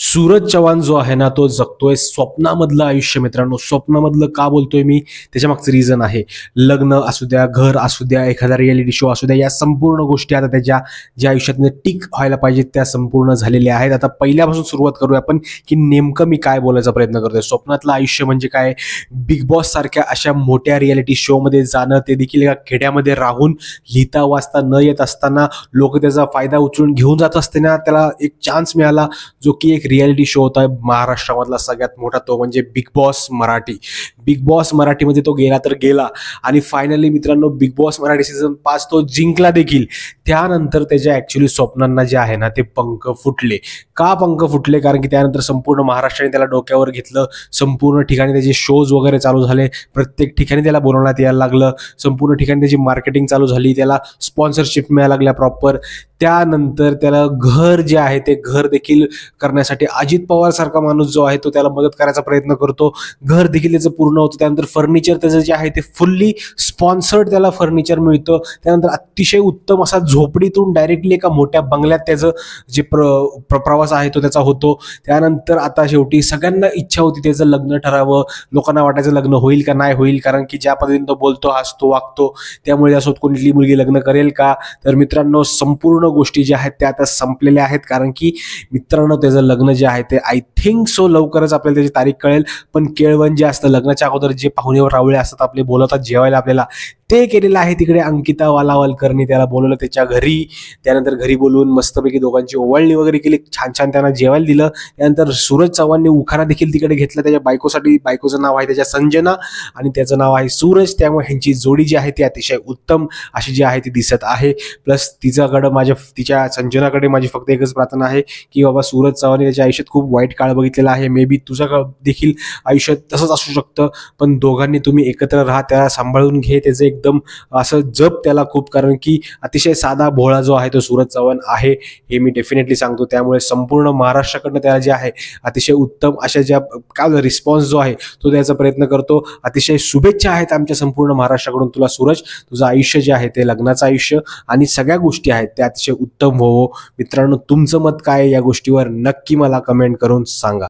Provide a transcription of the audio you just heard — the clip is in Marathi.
सूरज चव्हाण जो आहे ना, तो जगतोय स्वप्नामधलं आयुष्य. मित्रांनो, स्वप्नामधलं का बोलतोय मी, त्याच्या मागचं रिझन आहे. लग्न असू द्या, घर असू द्या, एखादा रियालिटी शो असू द्या, या संपूर्ण गोष्टी आता त्याच्या ज्या आयुष्यात टिक व्हायला पाहिजेत त्या संपूर्ण झालेल्या आहेत. आता पहिल्यापासून सुरुवात करूया आपण, की नेमकं मी काय बोलायचा प्रयत्न करतोय. स्वप्नातलं आयुष्य म्हणजे काय? बिग बॉस सारख्या अशा मोठ्या रियालिटी शो मध्ये जाणं, ते देखील एका खेड्यामध्ये राहून, लिहिता वाचता न येत असताना लोक त्याचा फायदा उचलून घेऊन जात असताना त्याला एक चान्स मिळाला, जो की एक रियालिटी शो होता महाराष्ट्रामधला सगळ्यात मोठा, तो म्हणजे big boss Marathi. Big boss मराठीमध्ये तो गेला तर गेला, आणि फायनली मित्रांनो बिग बॉस मराठी सीझन 5 तो जिंकला देखील. त्यानंतर त्याच्या ऍक्च्युली स्वप्नांना जे आहे ना, ते पंख फुटले. का पंख फुटले? कारण की त्यानंतर संपूर्ण महाराष्ट्राने त्याला डोक्यावर घेतलं. संपूर्ण ठिकाणी त्याचे शोज वगैरे चालू झाले, प्रत्येक ठिकाणी त्याला बोलवण्यात यायला लागलं, संपूर्ण ठिकाणी त्याची मार्केटिंग चालू झाली, त्याला स्पॉन्सरशिप मिळायला लागल्या प्रॉपर. त्यानंतर त्याला घर जे आहे ते घर देखील करण्यासाठी अजित पवार सारखा माणूस जो आहे तो त्याला मदत करायचा प्रयत्न करतो. घर देखील त्याचं पूर्ण होतं. त्यानंतर फर्निचर त्याचं जे आहे ते फुल्ली स्पॉन्सर्ड त्याला फर्निचर मिळतं. त्यानंतर अतिशय उत्तम असा झोपडीतून डायरेक्टली एका मोठ्या बंगल्यात त्याचं जे प्रवास आहे तो त्याचा होतो. त्यानंतर आता शेवटी सगळ्यांना इच्छा होती त्याचं लग्न ठरावं. लोकांना वाटायचं लग्न होईल का नाही होईल, कारण की ज्या पद्धतीने तो बोलतो, हसतो, वागतो, त्यामुळे त्यासोबत कोणती मुलगी लग्न करेल का? तर मित्रांनो, संपूर्ण गोष्टी ज्या आहेत त्या आता संपलेल्या आहेत. कारण की मित्रांनो, त्याचं लग्न जे आहे ते आय थिंक सो लवकरच आपल्याला त्याची तारीख कळेल. पण केळवण जे असतं, लग्नाच्या अगोदर जे पाहुणेवर रावळे असतात आपले, बोलवतात जेवायला आपल्याला, ते केलेलं आहे तिकडे अंकिता वालावलकरनी. त्याला बोलवलं त्याच्या घरी. त्यानंतर घरी बोलवून मस्तपैकी दोघांची ओवाळणी वगैरे केली, छान छान त्यांना जेवायला दिलं. त्यानंतर सूरज चव्हाणने उखाणा देखील तिकडे घेतला त्याच्या बायकोसाठी. बायकोचं नाव आहे त्याच्या संजना आणि त्याचं नाव आहे सूरज. त्यामुळे ह्यांची जोडी जी आहे ती अतिशय उत्तम अशी जी आहे ती दिसत आहे. प्लस तिच्या संजनाकडे माझी फक्त एकच प्रार्थना आहे, की बाबा सूरज चव्हाणने त्याच्या आयुष्यात खूप वाईट काळ बघितलेला आहे. मे बी तुझं देखील आयुष्यात तसंच असू शकतं, पण दोघांनी तुम्ही एकत्र राहा, त्याला सांभाळून घे, त्याचं एकदम असं जप त्याला खूप. कारण की अतिशय साधा भोळा जो आहे तो सूरज चव्हाण आहे, हे मी डेफिनेटली सांगतो. त्यामुळे संपूर्ण महाराष्ट्राकडनं त्याला जे आहे अतिशय उत्तम अशा ज्या काय रिस्पॉन्स जो आहे तो द्यायचा प्रयत्न करतो. अतिशय शुभेच्छा आहेत आमच्या संपूर्ण महाराष्ट्राकडून तुला सूरज. तुझं आयुष्य जे आहे ते लग्नाचं आयुष्य आणि सगळ्या गोष्टी आहेत त्या अतिशय उत्तम हो. मित्रांनो, तुमचं मत काय या गोष्टीवर नक्की मला कमेंट करून सांगा.